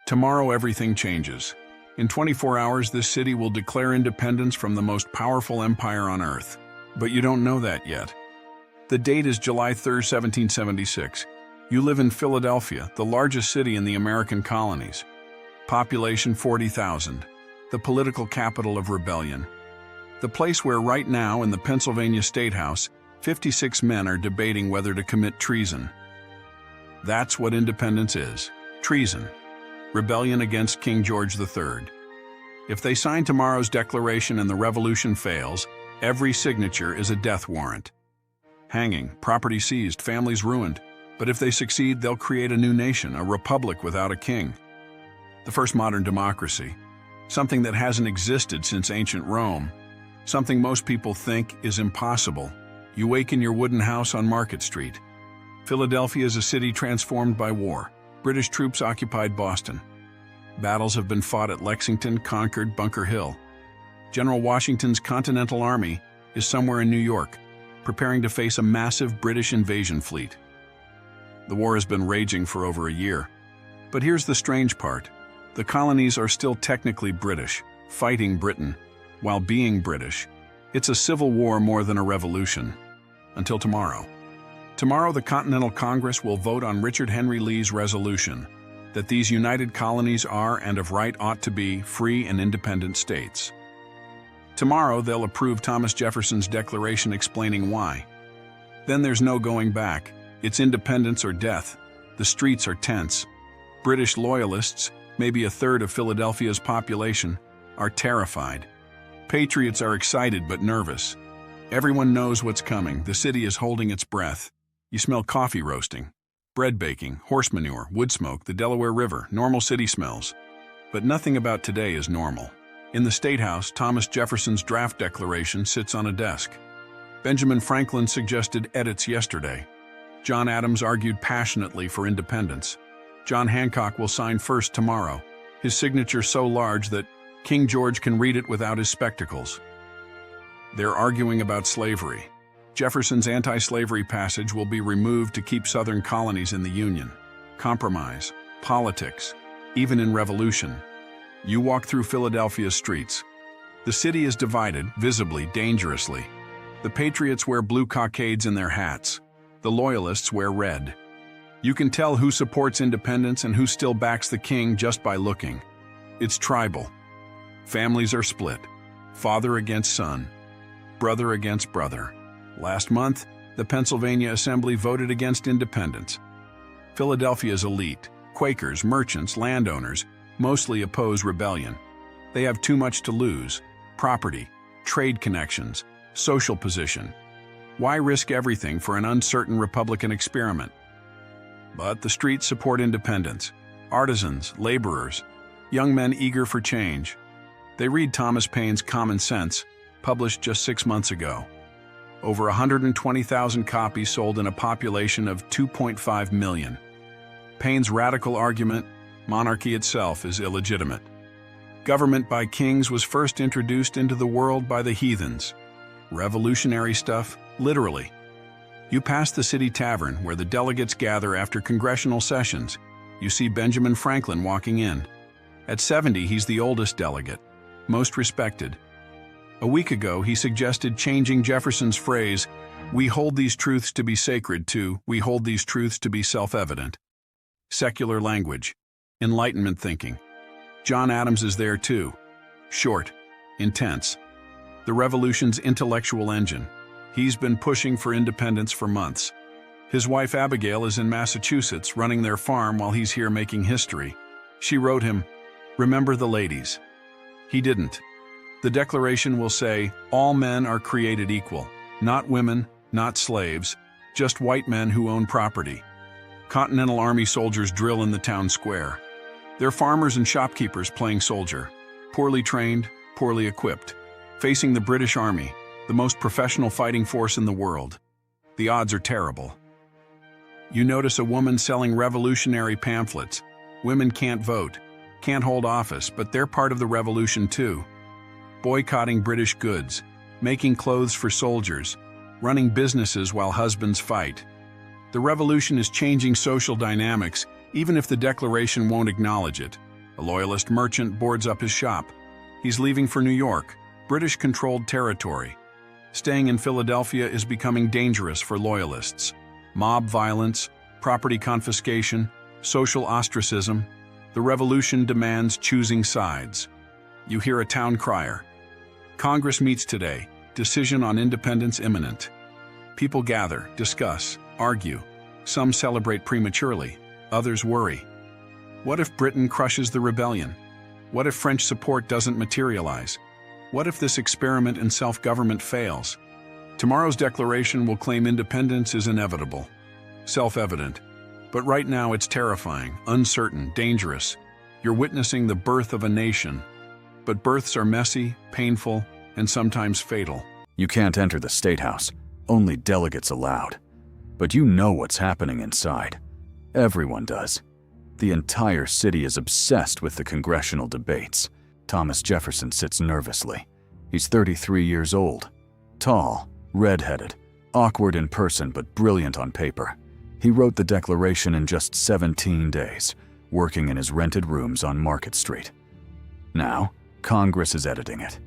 Tomorrow everything changes. In 24 hours, this city will declare independence from the most powerful empire on Earth. But you don't know that yet. The date is July 3, 1776. You live in Philadelphia, the largest city in the American colonies. Population 40,000. The political capital of rebellion. The place where right now in the Pennsylvania State House, 56 men are debating whether to commit treason. That's what independence is. Treason. Rebellion against King George III. If they sign tomorrow's declaration and the revolution fails, every signature is a death warrant. Hanging, property seized, families ruined. But if they succeed, they'll create a new nation, a republic without a king. The first modern democracy. Something that hasn't existed since ancient Rome. Something most people think is impossible. You wake in your wooden house on Market Street. Philadelphia is a city transformed by war. British troops occupied Boston. Battles have been fought at Lexington, Concord, Bunker Hill. General Washington's Continental Army is somewhere in New York, preparing to face a massive British invasion fleet. The war has been raging for over a year. But here's the strange part. The colonies are still technically British, fighting Britain, while being British. It's a civil war more than a revolution. Until tomorrow. Tomorrow, the Continental Congress will vote on Richard Henry Lee's resolution that these united colonies are and of right ought to be free and independent states. Tomorrow, they'll approve Thomas Jefferson's declaration explaining why. Then there's no going back. It's independence or death. The streets are tense. British loyalists, maybe a third of Philadelphia's population, are terrified. Patriots are excited but nervous. Everyone knows what's coming. The city is holding its breath. You smell coffee roasting, bread baking, horse manure, wood smoke, the Delaware River, normal city smells. But nothing about today is normal. In the State House, Thomas Jefferson's draft declaration sits on a desk. Benjamin Franklin suggested edits yesterday. John Adams argued passionately for independence. John Hancock will sign first tomorrow, his signature so large that King George can read it without his spectacles. They're arguing about slavery. Jefferson's anti-slavery passage will be removed to keep Southern colonies in the Union. Compromise, politics, even in revolution. You walk through Philadelphia's streets. The city is divided, visibly, dangerously. The patriots wear blue cockades in their hats. The loyalists wear red. You can tell who supports independence and who still backs the king just by looking. It's tribal. Families are split. Father against son. Brother against brother. Last month, the Pennsylvania Assembly voted against independence. Philadelphia's elite, Quakers, merchants, landowners, mostly oppose rebellion. They have too much to lose: property, trade connections, social position. Why risk everything for an uncertain Republican experiment? But the streets support independence. Artisans, laborers, young men eager for change. They read Thomas Paine's Common Sense, published just 6 months ago. Over 120,000 copies sold in a population of 2.5 million. Paine's radical argument: monarchy itself is illegitimate. Government by kings was first introduced into the world by the heathens. Revolutionary stuff, literally. You pass the city tavern where the delegates gather after congressional sessions. You see Benjamin Franklin walking in. At 70, he's the oldest delegate, most respected. A week ago, he suggested changing Jefferson's phrase, "We hold these truths to be sacred," to "We hold these truths to be self-evident." Secular language. Enlightenment thinking. John Adams is there too. Short. Intense. The revolution's intellectual engine. He's been pushing for independence for months. His wife Abigail is in Massachusetts running their farm while he's here making history. She wrote him, "Remember the ladies." He didn't. The Declaration will say, all men are created equal. Not women, not slaves, just white men who own property. Continental Army soldiers drill in the town square. They're farmers and shopkeepers playing soldier. Poorly trained, poorly equipped. Facing the British Army, the most professional fighting force in the world. The odds are terrible. You notice a woman selling revolutionary pamphlets. Women can't vote, can't hold office, but they're part of the revolution too. Boycotting British goods, making clothes for soldiers, running businesses while husbands fight. The revolution is changing social dynamics, even if the Declaration won't acknowledge it. A loyalist merchant boards up his shop. He's leaving for New York, British-controlled territory. Staying in Philadelphia is becoming dangerous for loyalists. Mob violence, property confiscation, social ostracism. The revolution demands choosing sides. You hear a town crier. Congress meets today. Decision on independence imminent. People gather, discuss, argue. Some celebrate prematurely, others worry. What if Britain crushes the rebellion? What if French support doesn't materialize? What if this experiment in self-government fails? Tomorrow's declaration will claim independence is inevitable, self-evident. But right now it's terrifying, uncertain, dangerous. You're witnessing the birth of a nation. But births are messy, painful, and sometimes fatal. You can't enter the State House, only delegates allowed. But you know what's happening inside. Everyone does. The entire city is obsessed with the congressional debates. Thomas Jefferson sits nervously. He's 33 years old. Tall, red-headed, awkward in person but brilliant on paper. He wrote the Declaration in just 17 days, working in his rented rooms on Market Street. Now, Congress is editing it.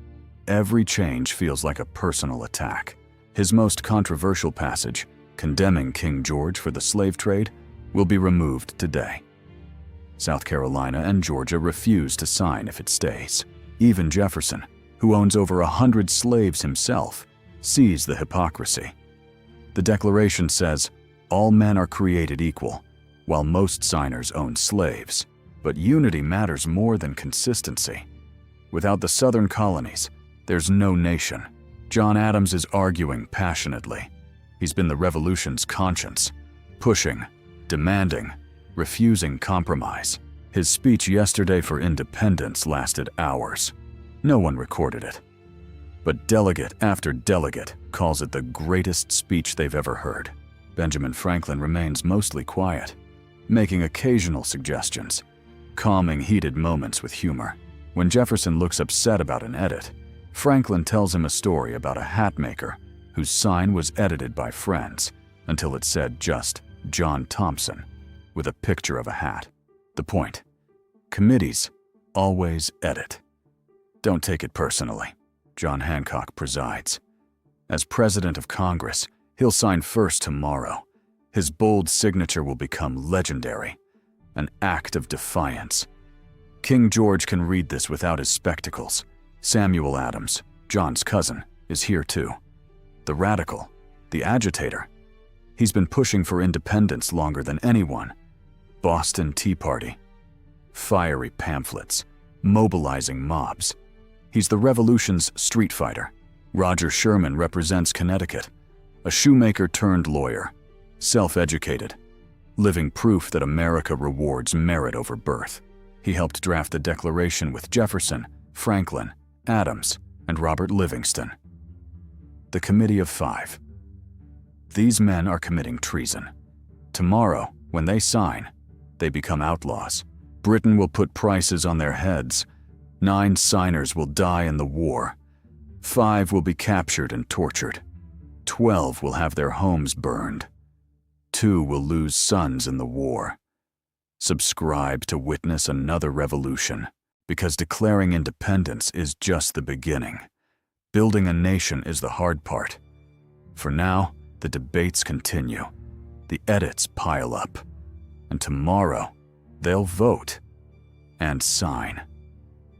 Every change feels like a personal attack. His most controversial passage, condemning King George for the slave trade, will be removed today. South Carolina and Georgia refuse to sign if it stays. Even Jefferson, who owns over 100 slaves himself, sees the hypocrisy. The Declaration says, all men are created equal, while most signers own slaves. But unity matters more than consistency. Without the Southern colonies, there's no nation. John Adams is arguing passionately. He's been the revolution's conscience, pushing, demanding, refusing compromise. His speech yesterday for independence lasted hours. No one recorded it. But delegate after delegate calls it the greatest speech they've ever heard. Benjamin Franklin remains mostly quiet, making occasional suggestions, calming heated moments with humor. When Jefferson looks upset about an edit, Franklin tells him a story about a hat maker whose sign was edited by friends until it said just John Thompson with a picture of a hat. The point: committees always edit. Don't take it personally. John Hancock presides. As President of Congress, he'll sign first tomorrow. His bold signature will become legendary, an act of defiance. King George can read this without his spectacles. Samuel Adams, John's cousin, is here too. The radical, the agitator. He's been pushing for independence longer than anyone. Boston Tea Party. Fiery pamphlets, mobilizing mobs. He's the revolution's street fighter. Roger Sherman represents Connecticut, a shoemaker turned lawyer, self-educated, living proof that America rewards merit over birth. He helped draft the Declaration with Jefferson, Franklin, Adams, and Robert Livingston. The Committee of Five. These men are committing treason. Tomorrow, when they sign, they become outlaws. Britain will put prices on their heads. 9 signers will die in the war. 5 will be captured and tortured. 12 will have their homes burned. 2 will lose sons in the war. Subscribe to witness another revolution, because declaring independence is just the beginning. Building a nation is the hard part. For now, the debates continue. The edits pile up. And tomorrow, they'll vote and sign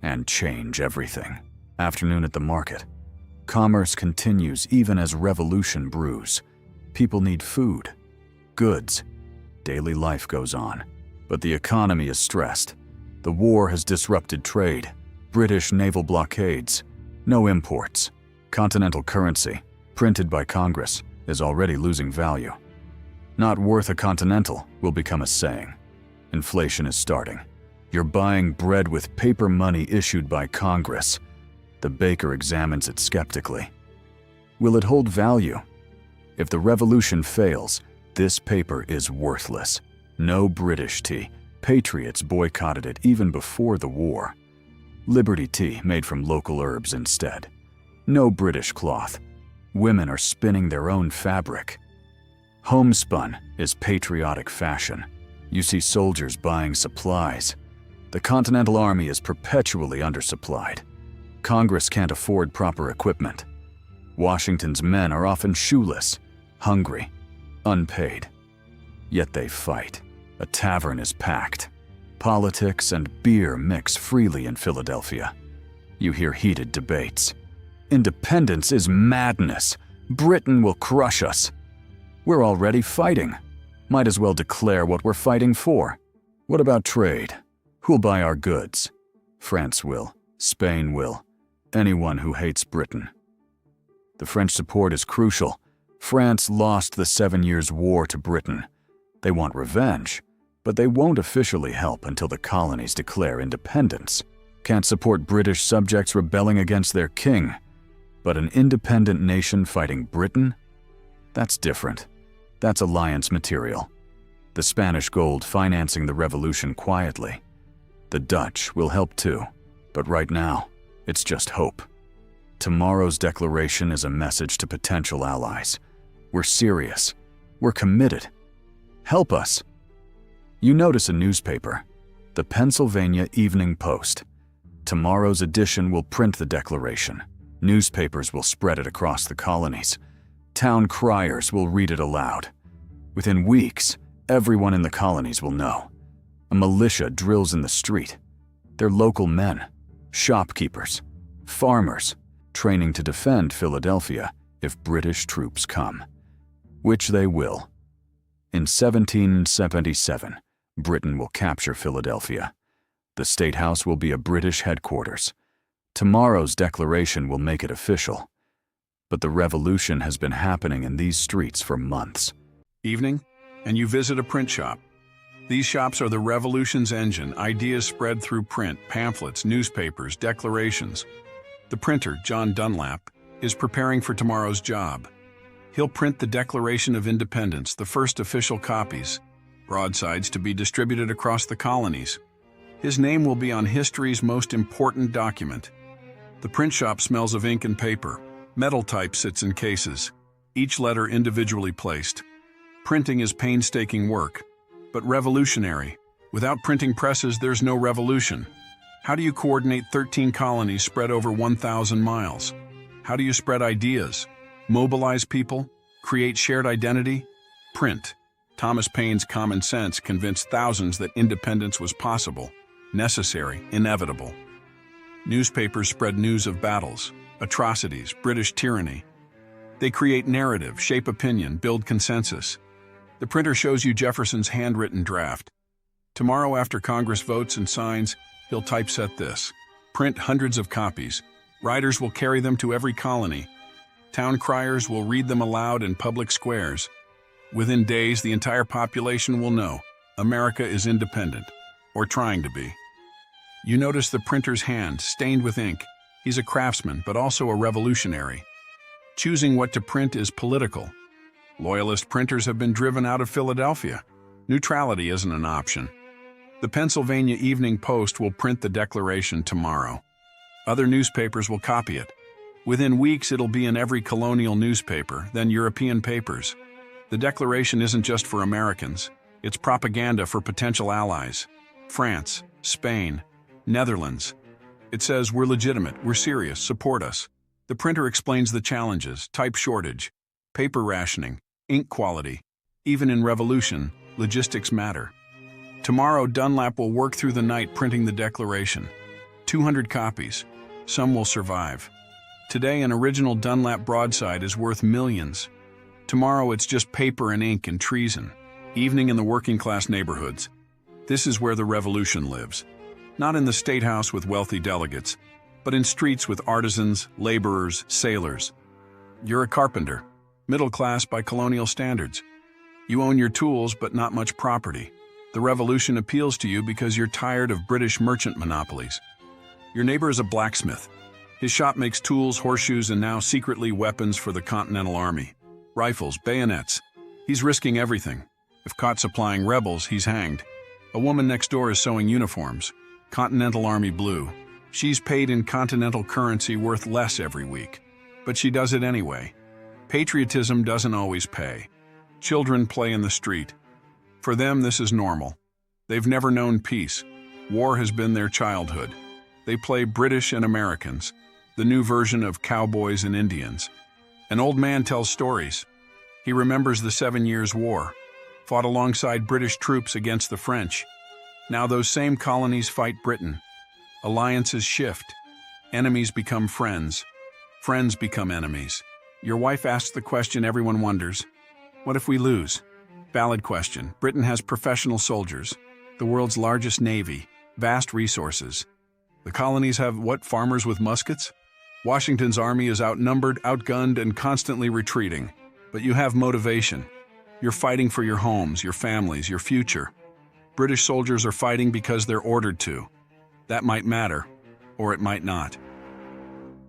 and change everything. Afternoon at the market. Commerce continues even as revolution brews. People need food, goods. Daily life goes on. But the economy is stressed. The war has disrupted trade. British naval blockades. No imports. Continental currency, printed by Congress, is already losing value. Not worth a continental will become a saying. Inflation is starting. You're buying bread with paper money issued by Congress. The baker examines it skeptically. Will it hold value? If the revolution fails, this paper is worthless. No British tea. Patriots boycotted it even before the war. Liberty tea made from local herbs instead. No British cloth. Women are spinning their own fabric. Homespun is patriotic fashion. You see soldiers buying supplies. The Continental Army is perpetually undersupplied. Congress can't afford proper equipment. Washington's men are often shoeless, hungry, unpaid. Yet they fight. A tavern is packed. Politics and beer mix freely in Philadelphia. You hear heated debates. Independence is madness. Britain will crush us. We're already fighting. Might as well declare what we're fighting for. What about trade? Who'll buy our goods? France will. Spain will. Anyone who hates Britain. The French support is crucial. France lost the 7 Years' War to Britain. They want revenge, but they won't officially help until the colonies declare independence. Can't support British subjects rebelling against their king. But an independent nation fighting Britain? That's different. That's alliance material. The Spanish gold financing the revolution quietly. The Dutch will help too, but right now, it's just hope. Tomorrow's declaration is a message to potential allies. We're serious. We're committed. Help us. You notice a newspaper, the Pennsylvania Evening Post. Tomorrow's edition will print the declaration. Newspapers will spread it across the colonies. Town criers will read it aloud. Within weeks, everyone in the colonies will know. A militia drills in the street. They're local men, shopkeepers, farmers, training to defend Philadelphia if British troops come. Which they will. In 1777, Britain will capture Philadelphia. The State House will be a British headquarters. Tomorrow's declaration will make it official. But the revolution has been happening in these streets for months. Evening, and you visit a print shop. These shops are the revolution's engine, ideas spread through print, pamphlets, newspapers, declarations. The printer, John Dunlap, is preparing for tomorrow's job. He'll print the Declaration of Independence, the first official copies, broadsides to be distributed across the colonies. His name will be on history's most important document. The print shop smells of ink and paper. Metal type sits in cases, each letter individually placed. Printing is painstaking work, but revolutionary. Without printing presses, there's no revolution. How do you coordinate 13 colonies spread over 1,000 miles? How do you spread ideas? Mobilize people? Create shared identity? Print. Thomas Paine's common sense convinced thousands that independence was possible, necessary, inevitable. Newspapers spread news of battles, atrocities, British tyranny. They create narrative, shape opinion, build consensus. The printer shows you Jefferson's handwritten draft. Tomorrow, after Congress votes and signs, he'll typeset this. Print hundreds of copies. Riders will carry them to every colony. Town criers will read them aloud in public squares. Within days, the entire population will know America is independent, or trying to be. You notice the printer's hand, stained with ink. He's a craftsman, but also a revolutionary. Choosing what to print is political. Loyalist printers have been driven out of Philadelphia. Neutrality isn't an option. The Pennsylvania Evening Post will print the Declaration tomorrow. Other newspapers will copy it. Within weeks, it'll be in every colonial newspaper, then European papers. The Declaration isn't just for Americans. It's propaganda for potential allies. France, Spain, Netherlands. It says, we're legitimate, we're serious, support us. The printer explains the challenges, type shortage, paper rationing, ink quality. Even in revolution, logistics matter. Tomorrow, Dunlap will work through the night printing the Declaration. 200 copies. Some will survive. Today, an original Dunlap broadside is worth millions. Tomorrow, it's just paper and ink and treason. Evening in the working-class neighborhoods. This is where the revolution lives. Not in the State House with wealthy delegates, but in streets with artisans, laborers, sailors. You're a carpenter, middle class by colonial standards. You own your tools, but not much property. The revolution appeals to you because you're tired of British merchant monopolies. Your neighbor is a blacksmith. His shop makes tools, horseshoes, and now secretly weapons for the Continental Army. Rifles, bayonets. He's risking everything. If caught supplying rebels, he's hanged. A woman next door is sewing uniforms. Continental Army blue. She's paid in continental currency worth less every week. But she does it anyway. Patriotism doesn't always pay. Children play in the street. For them, this is normal. They've never known peace. War has been their childhood. They play British and Americans, the new version of cowboys and Indians. An old man tells stories. He remembers the 7 Years' War, fought alongside British troops against the French. Now those same colonies fight Britain. Alliances shift. Enemies become friends. Friends become enemies. Your wife asks the question everyone wonders. What if we lose? Valid question. Britain has professional soldiers, the world's largest navy, vast resources. The colonies have what? Farmers with muskets? Washington's army is outnumbered, outgunned, and constantly retreating. But you have motivation. You're fighting for your homes, your families, your future. British soldiers are fighting because they're ordered to. That might matter, or it might not.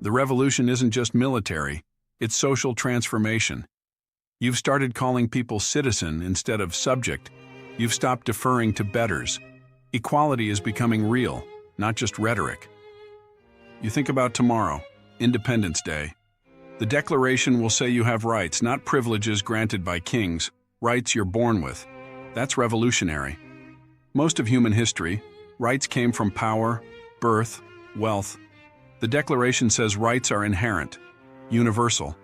The revolution isn't just military, it's social transformation. You've started calling people citizen instead of subject. You've stopped deferring to betters. Equality is becoming real, not just rhetoric. You think about tomorrow, Independence Day. The Declaration will say you have rights, not privileges granted by kings, rights you're born with. That's revolutionary. Most of human history, rights came from power, birth, wealth. The Declaration says rights are inherent, universal.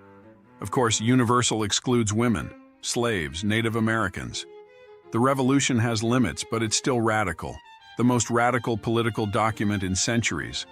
Of course, universal excludes women, slaves, Native Americans. The revolution has limits, but it's still radical, the most radical political document in centuries.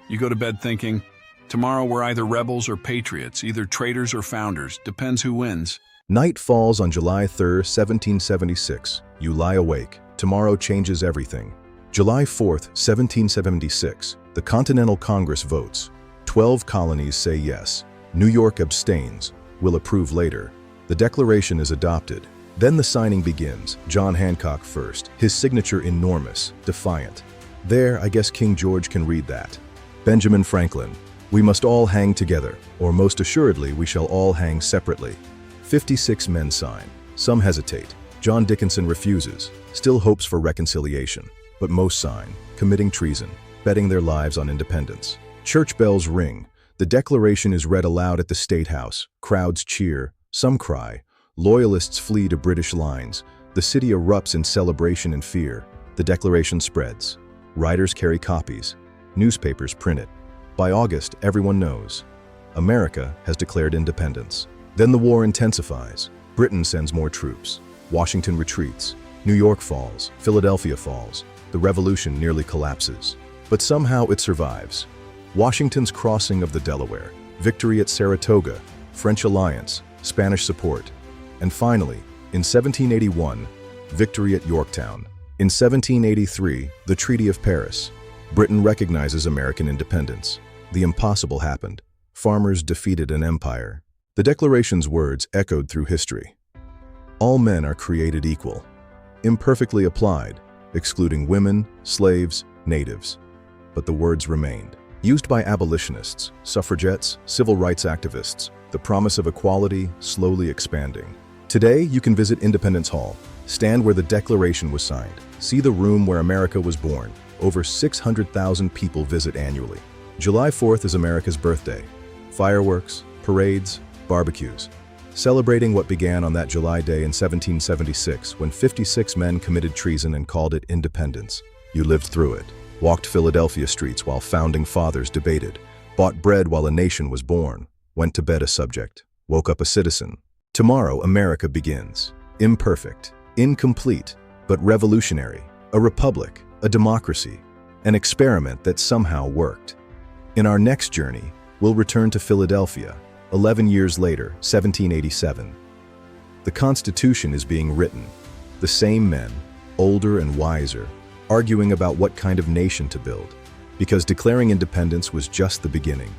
You go to bed thinking, tomorrow we're either rebels or patriots, either traitors or founders, depends who wins. Night falls on July 3, 1776. You lie awake. Tomorrow changes everything. July 4, 1776. The Continental Congress votes. 12 colonies say yes. New York abstains. Will approve later. The Declaration is adopted. Then the signing begins. John Hancock first. His signature enormous, defiant. There, I guess King George can read that. Benjamin Franklin. We must all hang together, or most assuredly we shall all hang separately. 56 men sign. Some hesitate. John Dickinson refuses, still hopes for reconciliation. But most sign, committing treason, betting their lives on independence. Church bells ring. The Declaration is read aloud at the State House. Crowds cheer. Some cry. Loyalists flee to British lines. The city erupts in celebration and fear. The Declaration spreads. Writers carry copies. Newspapers print it. By August, everyone knows. America has declared independence. Then the war intensifies. Britain sends more troops. Washington retreats. New York falls. Philadelphia falls. The revolution nearly collapses. But somehow it survives. Washington's crossing of the Delaware, victory at Saratoga, French alliance, Spanish support. And finally, in 1781, victory at Yorktown. In 1783, the Treaty of Paris. Britain recognizes American independence. The impossible happened. Farmers defeated an empire. The Declaration's words echoed through history. All men are created equal. Imperfectly applied, excluding women, slaves, natives. But the words remained. Used by abolitionists, suffragettes, civil rights activists, the promise of equality slowly expanding. Today, you can visit Independence Hall, stand where the Declaration was signed, see the room where America was born. Over 600,000 people visit annually. July 4th is America's birthday. Fireworks, parades, barbecues. Celebrating what began on that July day in 1776 when 56 men committed treason and called it independence. You lived through it. Walked Philadelphia streets while founding fathers debated, bought bread while a nation was born, went to bed a subject, woke up a citizen. Tomorrow, America begins. Imperfect, incomplete, but revolutionary. A republic, a democracy, an experiment that somehow worked. In our next journey, we'll return to Philadelphia, 11 years later, 1787. The Constitution is being written. The same men, older and wiser, arguing about what kind of nation to build, because declaring independence was just the beginning.